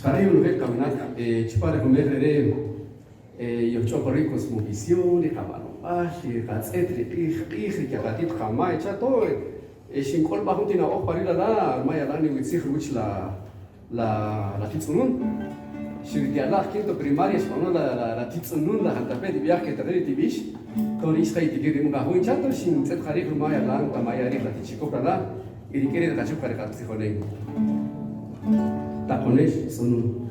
Farei un vecchio ci pare come io ci ho per cosmovisione, cavano, che cazzetri, che cattivo mai, c'è to e si incolpa tutti na parila da, ormai all'anno di zich which la tizunun. Si di Allah che primaria sono la tizunun la hantape di viaje che tadri tibish, con istai di che munga ho chato si inzet khari ormai all'anno ta mai ari la tichiko kala, e richiede da ciò carica psicologo. Ta conesh sono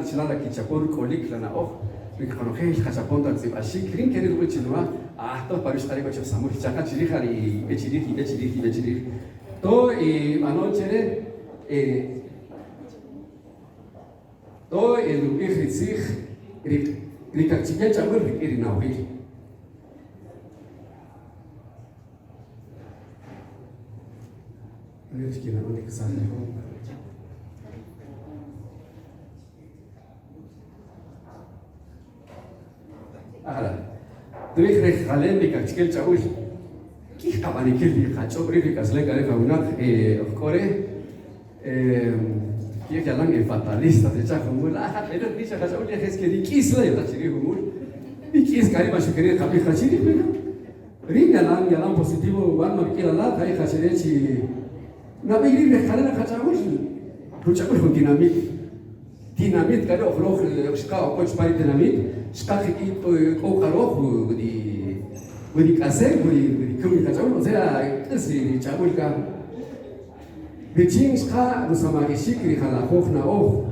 Sinala kichapor kolik lana Rikonoke kasaponta zip ashi kring keri dulu chinua to paris kari baca samu chaka chiri kari bechiri to ano chere to lupi khitsik rikachipia chamur rikiri nauhi Virgina non exame. Ahora, tu eres jalén chiquel chaúl. ¿Qué cabani que le cacho brificas le care una core que ya lan fatalista de chajumul. Ah, pero dice chaúl es que di kisla ya chirihumul. Di kis cari más querer capi chiri pero. Rin ya lan positivo van no que la kai chaserechi. Na bigri le jalén chaúl. Ruchaul con dinamit كده أخلوه شكا أو كوتش باي ديناميت شكا خيكي أو خلوه ودي كاسة ودي كم كذا وزيرا كسي تقول كا بيجين شكا نسمع كشيكري خلا خوخنا أو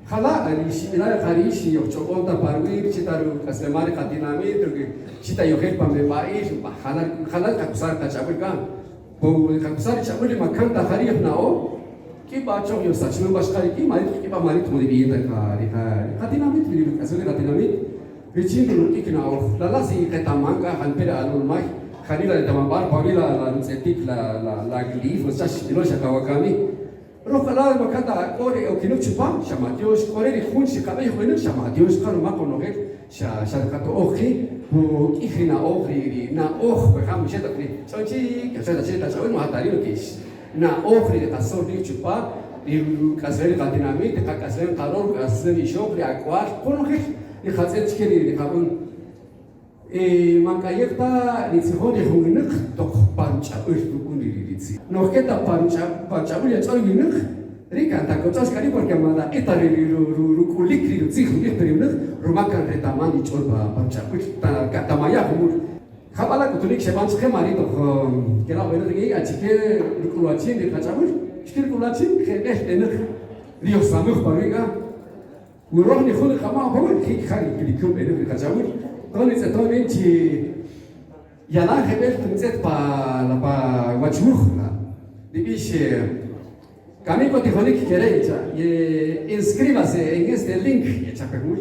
خلا أريش إلا خاريش يوتشوكون تباروي شتارو كسلماري كديناميت شتا يوهيل بامبايش خلا كبسار تقول كا بو كبسار تقول مكان تخاريف ناو कि बातचों की सच में बस करी कि मारी कि मारी थोड़ी भी तक खातिना में थोड़ी ऐसे नहीं खातिना में रिचिंग तो लुटी कि ना और लाला सी कहता मांगा हंपे आलू माई खानी ला तमाम बार पावी ला सेटिक ला ग्लीफ वसच दिलो शकावा कामी रोक ला बकता कोरे ओ किनो चुपा शमादियोश कोरे रिखुन शिकाबे खुइन शमादियोश खानो मा कोनो के शरकतो ओखी वो इखना ओखरी ना ओख बखम शेतकनी सोची कैसे चावल महातारी Lokesh na ofre de tasor de chupa de casel de dinamite de casel calor casel de choque de aquar como que de fazer que de cabun mancayeta de sihon de hunik to pancha urtu kundiriti no que ta pancha ulia tsoyinik rika ta kotas kari porque manda eta ru kulikri de zihu de periunik rumakan retamani chorba pancha ta katamaya humur خبلا كتوليك شبان سخي ماري تو كلا بينو تيجي أشيكه الكلواتين دي كاتشابور شكل الكلواتين خير إنك ليو سامخ باريكا وروح نخون خما هو كي خارج كليكم بينو دي كاتشابور توني ستوني تي يلا خبر تنزت با وجهه دبيش كامي كنت خوني كيري تا inscríbase en este link يا شباب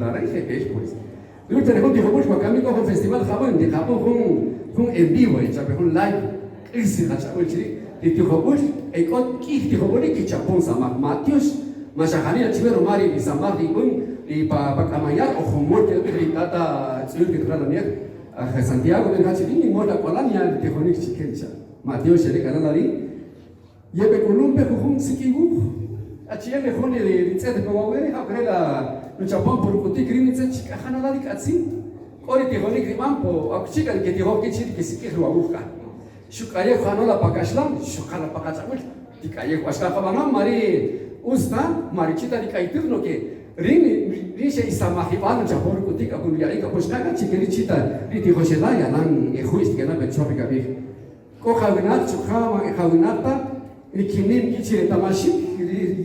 لا راي خبر كويس Luego tenemos que vamos para camino con festival Japón, de Japón con en vivo, ya con live, ese la chavo chiri, de tu Japón, el con que de Japón que Japón sama Matios, masahani la chivero mari y samari un y pa camaya o humor que de tata chivero que trae la mía a Santiago de Hachiri y moda colonia de Japón chiquencha. Matios se le gana la di. Lleve Colombia con sikigu. Achia me jone de tsete ko wawere abrela no Japón por kuti grinice chica hana la dikatsi ori te honi grimampo akchiga ke te hoki chiri ke sikhi ruabuka shukaye khano la pakashlam shukala pakachawul dikaye kwashka khabana mari usta mari chita dikaitirno ke rini rishe isamahi bana Japón kuti ka kun yai ka poshka chikeri chita riti hoshela ya nan e huist ke na be chopika bi ko khavinat chukhama khavinata nikinin kichire tamashi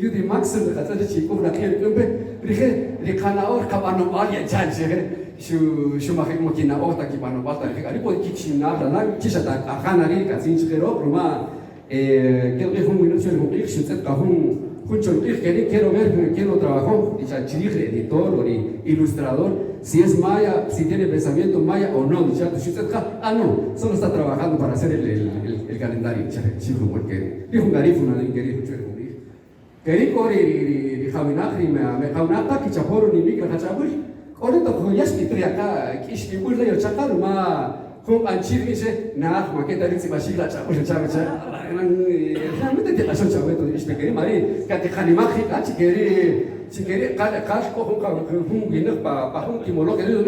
yudi maxim de khatar chi ko na khir kumbe rikhe rikhana or kabano balia janje shu mahik mokina ota ki bano bata rikari po kichina na kisha ta khana ri ka sin chero ruma que un minuto se lo dice se ta un chontir que quiero ver que lo trabajó y ya dirige editor o ilustrador si es maya si tiene pensamiento maya o no ya tu chiste no solo está trabajando para hacer el calendario chico porque es un garifo una querido chero querido ori khaminakri me khaminata ki chaporo ni mikra khachabur ori to khoyas kitriaka kish bibul la yochakar ma khum anchir ise na maketa ritsi bashila chabur chabacha realmente te pasó chabu to ish bekeri mari kati khanimakri kachi keri kash ko khum ginakh pa khum kimolo keri do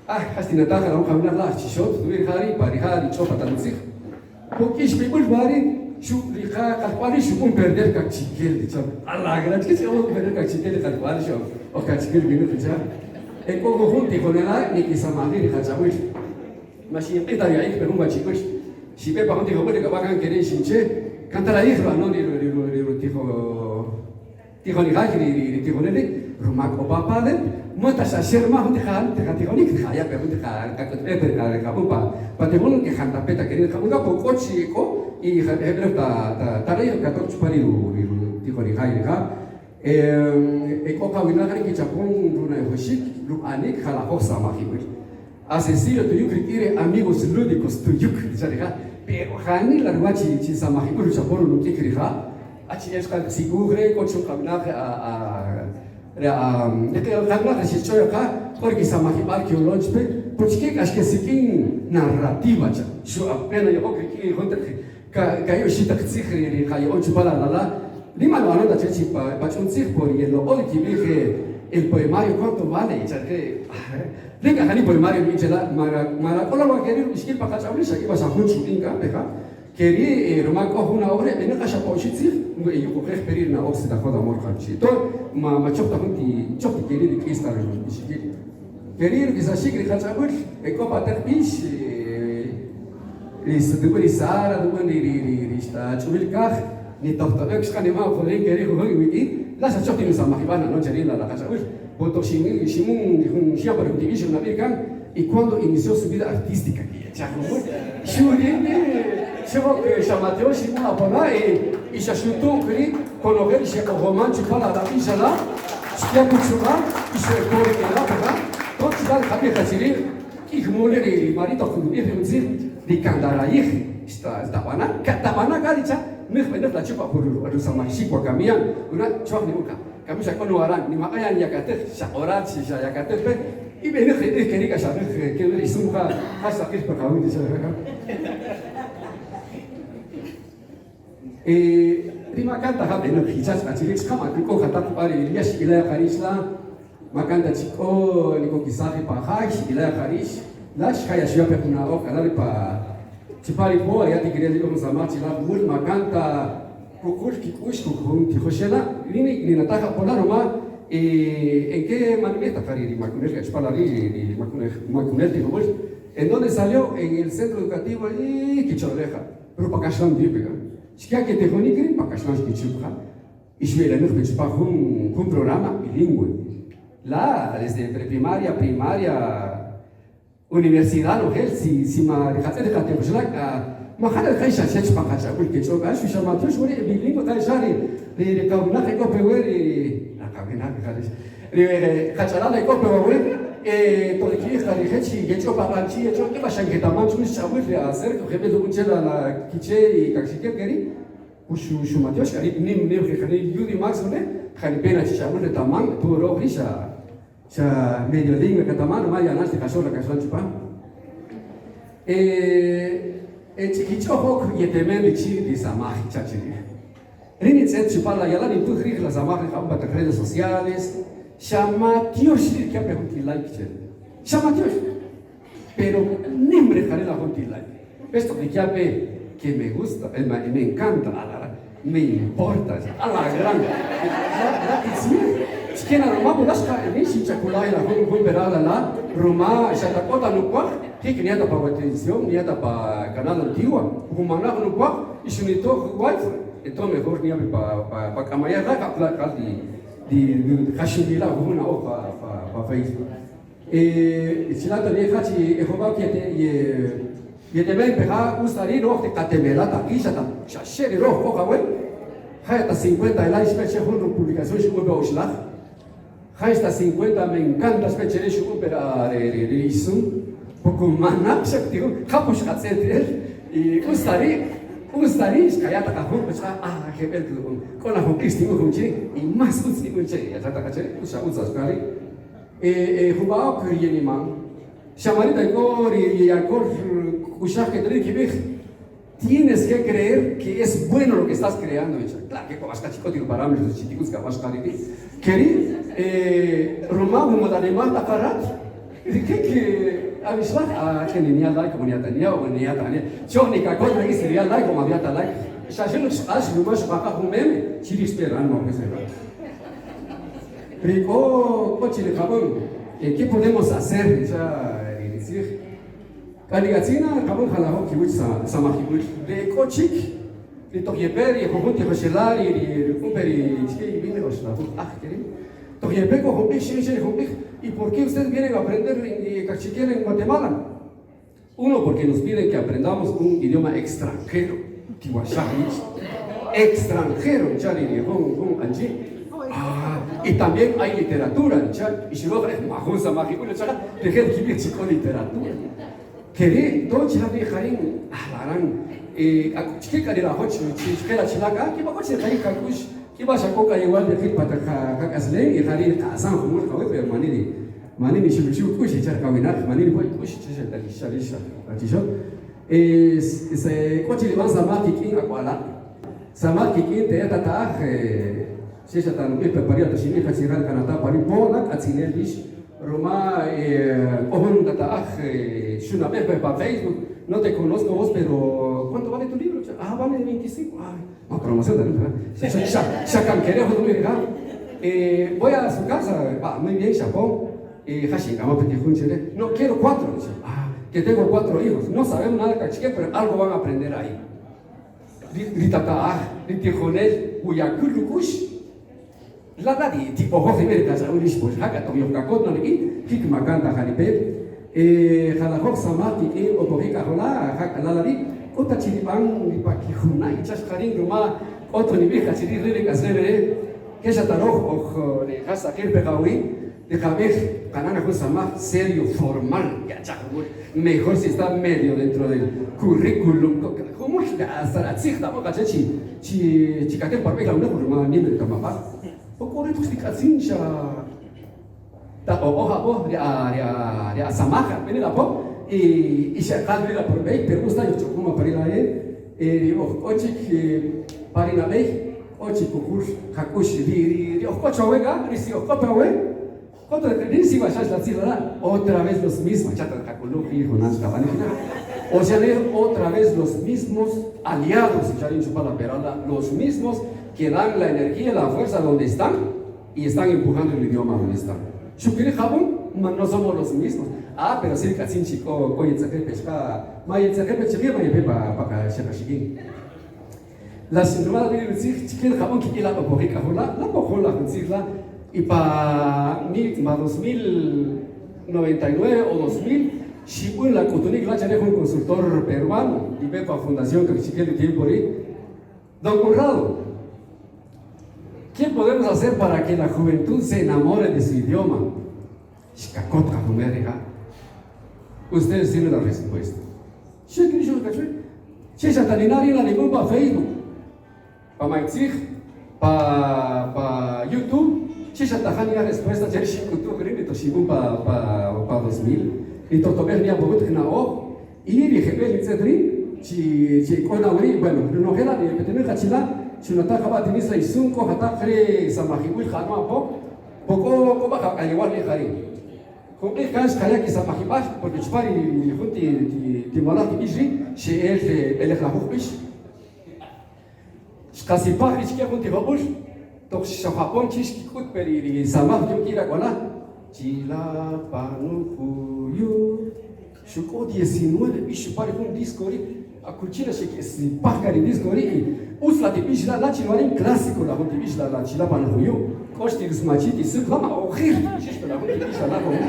hastinata khara khamna la chishot duir khari parihari chopa tansi ko kish bibul bari شو لقاء قلبي شو كون بردر كتشيكل ديتشا الله غير كتشي هو بردر كتشيكل قلبي شو او كتشيكل بينو فيجا اكو غون تي كونلا نيكي سامالي ريخاجاوي ماشي يقدر يعيش بهم باتشيكوش شي بي باون تي هو بده كبا كان شينشي كانت لا يخرا نو لي تي خوني غاكي تي خوني روماك اوبابا متى شاشرما هو تخال تخاتيوني خايا بهم تخال كاتو بيبر كابوبا باتيمون كي خانتا بيتا كرين كابوغا بوكوتشيكو y hebrew ta rei ka tok chupari ru ti khori khai kha ko ka wina khari ki chapon runa hoshik lu anik khala ho sama khibir asesiro to yuk ire amigos lúdicos to yuk jare kha pero hani la ruachi chi samahibul chaporo no tikrija achi es ka sigure ko chukabna a si choyo ka porque samahibal que longe porque acho que sikin narrativa cha shu apena yo que honta caiu shita tsikhri kai onchu bala la lima no anda chechi pa chuntsik por yelo ol ki bije el poemario cuánto vale cha que venga hani poemario mi chela mara kola wa querer iskil pa kachabli shaki ba sahun chuinga peka querer roman ko una obra en ka shapo shitsi ngo yo ko referir na obse da khoda mor khanchi to ma chokta hunti chokta querer que está iskil querer que sa shikri kachabul e ko pa terbish Isso, depois de Sara, depois de estar chuvilcar, ni tohto eu que ma poder querer hoje wiki, lá já choti nos amahibana não gerir lá casa hoje, botou Simon um chia para o division na American e quando iniciou sua vida artística aqui, já como churinde, chegou que chamatou Simon a bola e já chutou que quando ele chegou o romântico para a vida lá, se é muito mal, isso é coisa que lá para, todo cidade cabe fazer, que mulher e marido com ele dizer di Kandaraih tabana galicha nih benar lah coba buru aduh sama si kwa kamian udah coba nih muka kami saya keluaran nih makanya ya kata seorang si saya kata pe ibe nih kiri kasar kiri sumka hasta kiri perkawin di sana kan terima kasih tahap benar hijaz acilik kama kiko kata pari lias ilaya karisla makan daciko niko kisah pahai ilaya karis Las kaya siapa kuna ok alari pa tipari boa ya tigrezi como samati la mul makanta kukul kikush kukun tihoshela ni nataka polar ma en qué manera fariri makunel que espalari makunel tigobol en donde salió en el centro educativo y kichoreja pero pa kashlan dibiga shkia que te honikri pa kashlan kichubha y shwela no pa un programa bilingüe la desde preprimaria primaria universidad no gel si ma dejate pues la ma khana khaisha shach pa khacha kul ke choga shu shama tu shuri bilingo ta jari le kauna ke ko peweri la kabina ke khalish le khachala le ko peweri to ki khali khachi ge cho pa ranchi cho ke ba shange ta man chu shabu le aser ko khebe do unchela la kiche ka shike geri ushu shumatio shari nim ke khali yudi max ne khali pena shabu le tamang tu ro risha Sa mediodía que tomar más ya nace casola casola chupa. Chiquicho y temen de chi de samaj chachiri. Rini se chupa la yala ni tu rig la samaj hamba de redes sociales. Chama Dios que pregunti like chen. Chama Dios. Pero nimbre jale la junti like. Esto que ya ve que me gusta, me encanta, me importa, a la grande. Skena Roma bulaska ini si cakulai la hum berala la Roma shata kota nukwa hik niata pa televisión niata pa canal antiguo humana nukwa isunito wifi então mejor ni pa kamaya la kapla di khashila humana o pa Facebook silata ni khachi ehoba que ye deben pegar usari no te catemela ta kisha ta shasheri ro ko kawe hayata 50 la especie de publicación shi ko usla Hasta 50 me encanta specie de supera de isum poco manap shaktigo kapush khatseter y ustari skayata ka hom bcha que bel con la conquista hunchi y más hunchi ya ta kache usa skari hubao kuyeni man shamari da gori ya kor kushak que tener que tienes que creer que es bueno lo que estás creando. Claro que como vas chico tiene parámetros chiticos que vas querí Roma como da demás la parat que avisar que ni like como ni tenía o ni tenía yo ni que cosa que sería like como había like ya se nos hace no más para un meme si esperando que se va pero coche de jabón ¿qué podemos hacer ya decir Kaligatina kabul khalahu ki wich samahibul le kochik le toyeberi hohunti khoshelari le kumperi chike viene hoshlahu akhiri toyebe ko hobi shinje hobi y por qué ustedes vienen a aprender cachiquel en Guatemala uno porque nos piden que aprendamos un idioma extranjero tiwashahi extranjero chari hon anji y también hay literatura y si luego es mahun samahibul chara dejen que chico literatura Kere do chhabi kharin ahlarang chike karira hoch chikela chilaka ki ba coche kharin kakush ki ba shako ka igual de khil pata ka kasle i kharin ka san khumul khawe pe manini shibshu kush char ka winar manini boy kush chhe ta lisha atisho se coche liban samaki kin akwala samaki kin te ta sesha tan pe paria to shini khasiran kanata pari bona atsinelish Roma, ohun data shuna pepe para Facebook, no te conozco vos, pero ¿cuánto vale tu libro? Ah, vale 25. Ah, no, promoción, ¿no? Shakam querejo de mi voy a su casa, muy bien, chapón. Hashi, vamos a pedir junchele. No, quiero 4. Ah, que tengo 4 hijos. No sabemos nada de cachique, pero algo van a aprender ahí. Ritata, ritijonel, uyakulukush. La di tipo Jorge Mérida sa ulish pues haka to yok kakot no ni hik makanta hanipe khala khok samati ke otorika hola haka la di ota chiribang ni paki huna ichas kharin ruma otro ni beja chiri rele kasere que ya taro o de hasa que pegawi de caber canana con sama serio formal ya chakul mejor si está medio dentro del currículum como hasta la zigda boca chi chikate por vega una ruma ni me kamapa Pokoknya itu dikasih tak oh dia samakan ini apa isyarat dia perbaik perus tadi cuma perilayan ojik parinabek ojik kukus kakus di ocochawega risi ocopawe contra que si vas a la otra vez los mismos chata kakuluki jonas kabani o sea otra vez los mismos aliados ya dicho para la perala los mismos que dan la energía y la fuerza donde están y están empujando el idioma donde están. Shukiri Jabón, no somos los mismos. Ah, pero sí, casi chico, oye, se pesca, maya se pesca, maya pepa, para shakashikin. La síndrome de decir, chiquil Jabón, que la pojica jola, la pojola, decirla, y para 2099 o 2000, Shibun la Cotunik la chane un consultor peruano, y pepa fundación que chiquil de tiempo ahí, don Conrado. ¿Qué podemos hacer para que la juventud se enamore de su idioma? Ustedes tienen la respuesta. Para Facebook, para Maitzig, para YouTube, la respuesta para 2000. Y Totomer ni a Bogotá que no, y dije, bueno, no queda ni que tener cachila. Si no está capaz de tener 65, hasta cree Samahibul Hanua poco baja al igual que Harim. Con el caso que hay que Samahibah, porque Chpari junti Timolak Iji, si el Ejahubis, casi Pahris que junti Habush, tox Japón Chishkut peri Samah Yukira Kola, Chila Panukuyu, Shuko 19, Ishpari un discori. A cucina și si pahcari discori usla de bijla la cinuarin clasico la hoti bijla la cila panhuiu coști smaciti sunt la o khir și la hoti bijla la hoti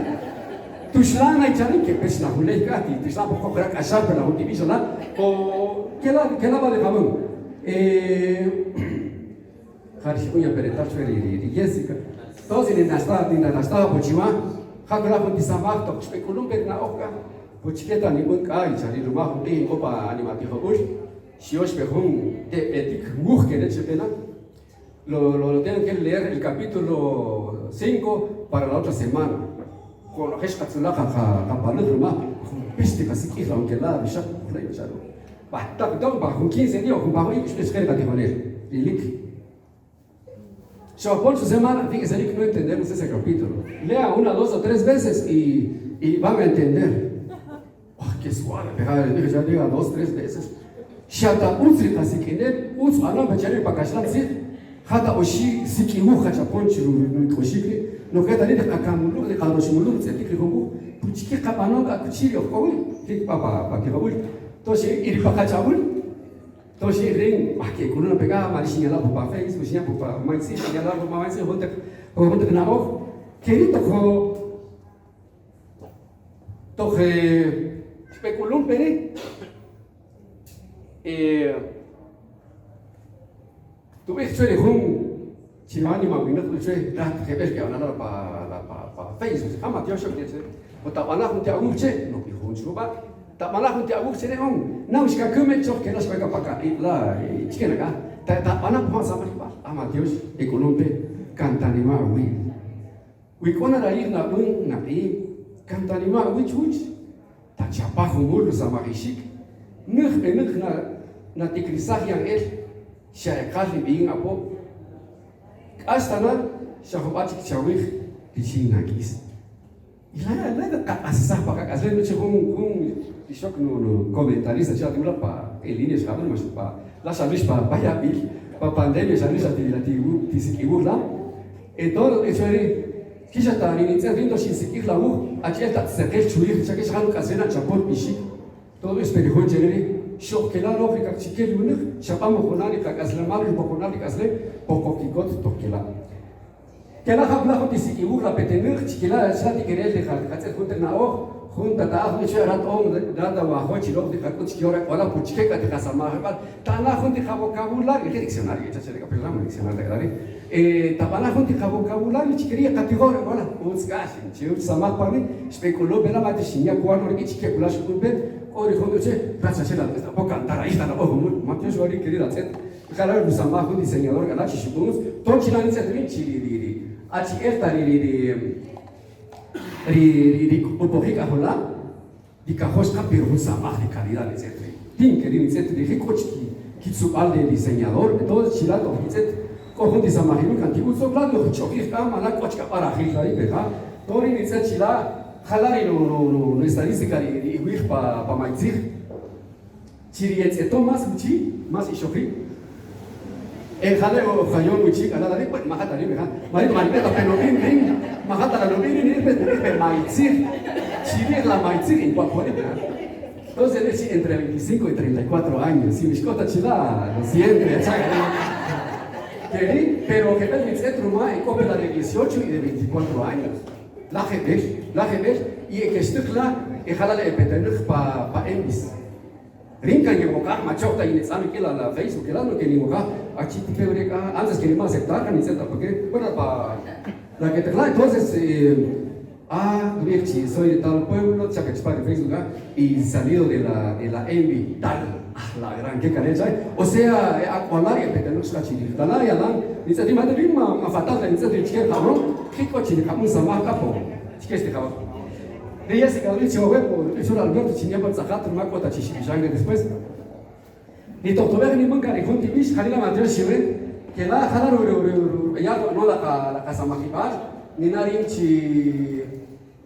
tu shla na chani ke pesna hulei kati tu shla po crack așa pe la hoti bijla la o kela vale hamon care și unia pereta chveri Jessica toți din asta po chiwa khagla po disavak to speculum pe na oka Puchiketa ni un kai chari rumah hundi opa animati hobush shios pehum de etik muh que de chepena lo tienen que leer el capítulo 5 para la otra semana con lo que es katsula ka para rumah piste casi que aunque la bisha la yo charo ba ta ba con 15 días con bajo y espera que poner lilik so por su semana fíjese que no entendemos ese capítulo lea 1, 2 o 3 veces y van a entender que suave, ya diga 2, 3 veces. Shata utri kasikine, uts ana bachare pakashlan si, hata oshi siki uha chaponchi no koshikri, no queda ni de kakamulu de karoshimulu, se tikri hongu, puchiki kapano ka kuchiri okoi, tik papa que hobul. Toshi iri pakachabul. Toshi ring, que kuluna pega marishinyala pupa face, kushinya pupa maisi, nyala pupa maisi honte nabo. Querido ko toje Speculum pere. Tu ves chere hum chimani ma wina tu chere rat kebes ke ona pa Facebook ama tio shok detse. Ota ona hum te che no ki hum chuba Tapana junti abu sene on. Não esca kume chok que nas pega paca lá chiquena cá. Tapana pon sama riba. Ama Deus e colombe cantanima ui. Ui kona rai na un na e cantanima ui chuch. Ta chapa humur sama rishik. Nuh na tikrisah yang syaikhali bing apo. Astana syahobati chawih di China gis. Ila asah pakai asal nu cekung disok nu comentarista já tem lá pa elinhas kamu masuk pa lá sabes pa bayabil pa pandemia sabes ati sikiur lá então isso aí que já tá ali então vindo se sikir lá o aqui tá sequer chuir já que já no casena já por bichi todo isso perigo genere show que lá não fica chiquel unir chapamo khonali ka aslamar e khonali asle pouco que got tokela que lá habla com esse que o repetir que lá já te querer deixar que junta na o junta tá a mexer rato nada o arroz e logo de fato que ora por que te casa mais tá na junta vocabulário que diccionário já chega pela diccionário da tá na junta vocabulário que queria categoria olha os gastos eu sama para mim especulou pela mais tinha quando que que pula chuva ora quando você passa chega vou cantar aí tá na boa mas eu já queria até cara o sama com desenhador que lá chegamos tô tirando esse trinchi Aci erta o porrica rola di carrosca per un samar di calidad etc. Tin que din etc. de recochi que subal de diseñador todo chilado etc. Cojo de samarino canti uso claro choque cama la cocha para gira y beja todo ni etc. chila jalari no estadística de wir pa maizir chiri etc. más y choque el jaleo falló muy chica, nada de pues majata ni beja, mari malpeta pero bien, majata la lobini ni pero maizir, chile la maizir en cuanto entonces es entre 25 y 34 años, si mis cosas chila, lo siempre, pero que el centro más en copia de 18 y de 24 años, la gente, y que estoy la, jala le petenur pa envis. Rinca ni moca, machota y nezami que la Facebook, que la no que ni moca, aquí te veo antes que ni más aceptar, ni aceptar, porque bueno para la que te claro, entonces Virchi, soy de tal pueblo, chaca de Facebook y salido de la Envy, tal, la gran que carecha, o sea, aqualaria que tenemos que chile, la ya la, dice di madre rima, fatal, dice di chique cabrón, que coche de camus sama capo, chique este cabrón. De ese cabrón se va eso era Alberto chiña para sacar una cuota chichijanga después. Ni totober ni manca ni junti bish, jalila madre shive, que la jalar ya no la casa majibar, ni narin chi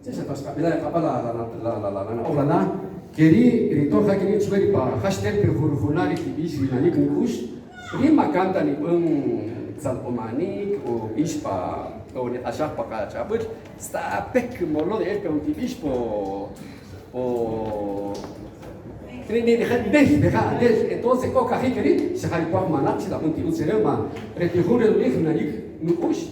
se pas capila la obrana, queri ritorna que ni chiveri pa hashtag per furfunari ki bish ni nanik ni kush, ni makanta ni zalomani o bish pa o ne așa pa chabur sta pec molo de pe un tibish po ni de entonces coca hikeri se hari pa manach la un tibu serema retihur el lich nanik nukush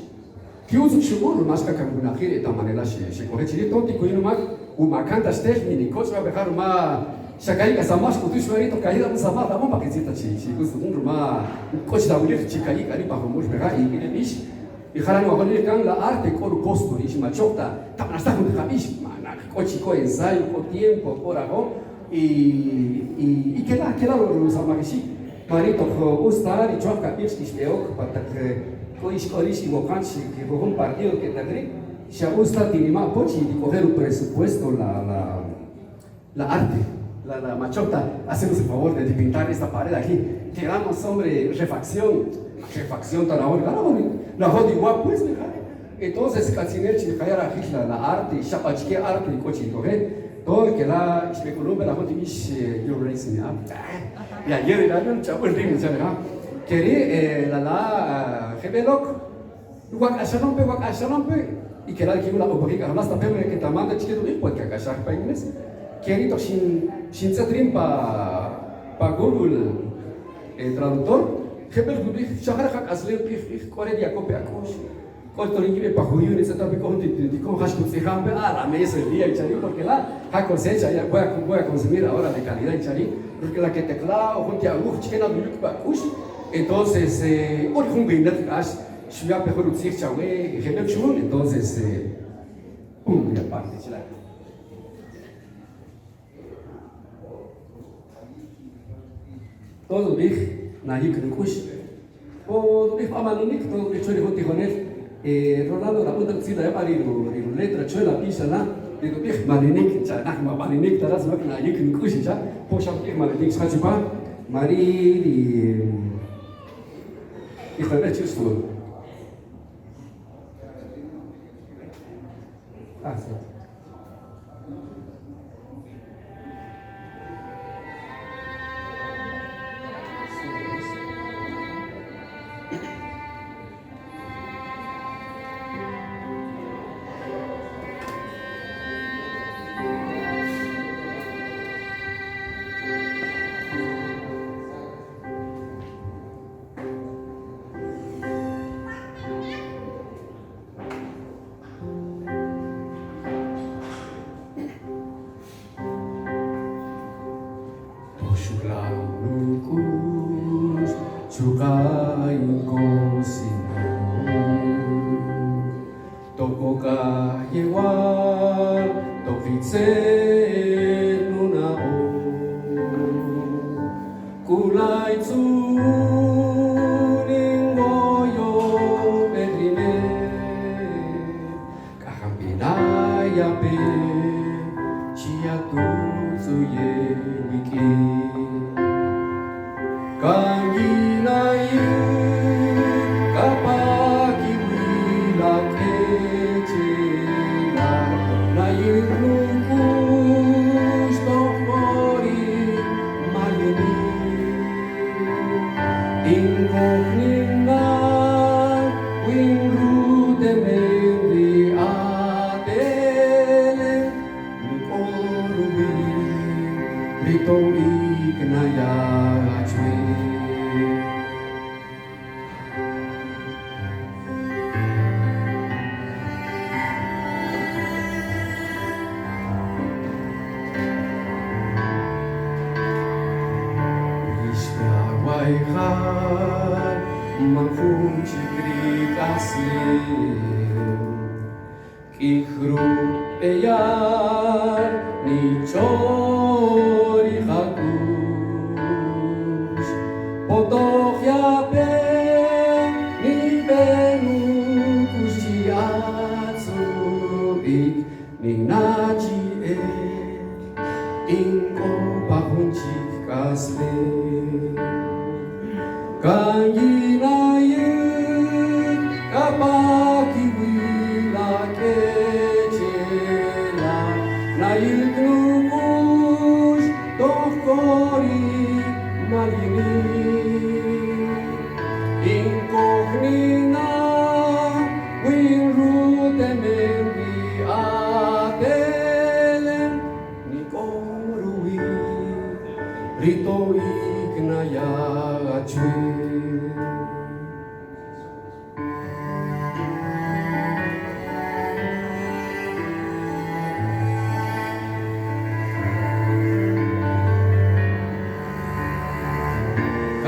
kiuzu shubur maska kamuna khire ta manela she correchi tonti ko inuma u makanta stes ni kocha be haruma shakai ka samash ko tu shwari to kaida mu sama da bomba que zita chi kusu unruma kocha da ulir chikai kari pa homush be ha y bish y jalani wakolele kan la arte con costo y machota tapnasta con jabish mana cochi co ensayo co tiempo por algo y queda lo samagishi marito ustar y choca pirski steok para que coiscorísimo canchi que fue un partido que tendré se gusta tinima pochi de coger un presupuesto la arte la machota hacemos el favor de pintar esta pared aquí quedamos hombre refacción tan ahora la jodi guapo pues entonces Katzinerchi kayara hitla la arte shapachke arte cochi todo que la especuló la jodi mish urbanism ya ayer era un chabón rim ya querí la gebelok wak ashanompe y que la que la obriga hasta pemre que tamanda chiquito y pues que agachar pa inglés querí to sin trim pa Google traductor gebel gudi shahar hak asle ich kore dia ko pe akos ko to ringi pa huyu ni seta ko di con hasco se hambe la mesa el día chari porque la ha cosecha ya voy a consumir ahora de calidad chari porque la que teclado junto a luz chiquena du pa kush entonces hoy un bindat gas shua pe huru tsik chawe gebel chun entonces ya parte chila todo bih na yik nukush o bih amanunik todo bih chori hoti honel Rolando la punta tsila ya pari ru letra chola pisa na de bih maninik cha na ma maninik taras mak na yik nukush cha po sham bih maninik sa chupa mari di ikhtana chistu Syukurlah sukai kosino toko kahiwa tokitse nunao kulai tsuning moyo bedrime kahampinaya pe chiatu tsuye wiki Kanginayu kapaki wila kecela nayu lukus tokori malini incognina winru temeri adele mikorubi litori knaya Mahum chikri kaslim Kikhru eyar ni chori hakush Potoch yape ni benu kushi atzubik Ni naji inko bahum chik kaslim Kanginayu kapaki wila kecela Nayu nukush tokori malini Incognina winru temeri atelem Nikorui rito ignaya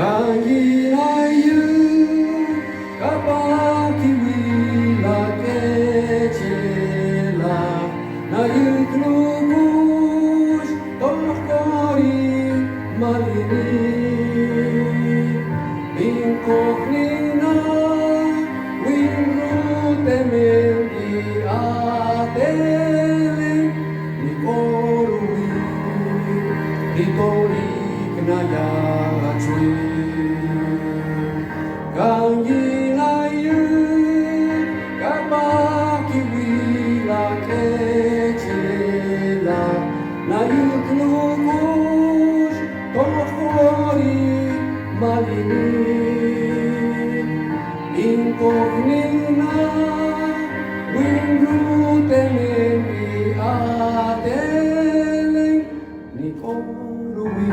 Kanginayu kapaki wila kecela Nayu nukush tokori malini Incognina winru temeri adele Nikorui rito ignaya chui Kanginayu kapaki wila kecela Nayu nukush tokori malini Incognina winru temeri adele Nikorui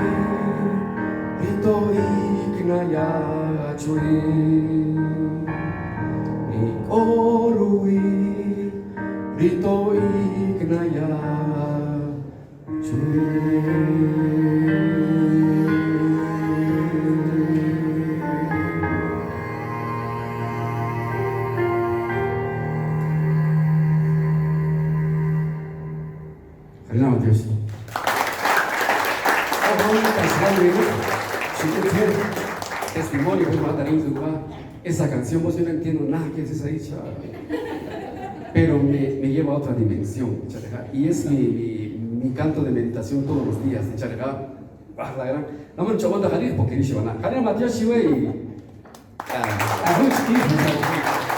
rito ignaya chui Nikorui rito ignaya chui Dios. testimonio, pues, esa canción, pues yo no entiendo nada que es esa dicha, pero me lleva a otra dimensión, y es mi canto de meditación todos los días, 나만 저번에 가리 복귀리 시원하 가리 맞죠 시웨이 아 아무 시키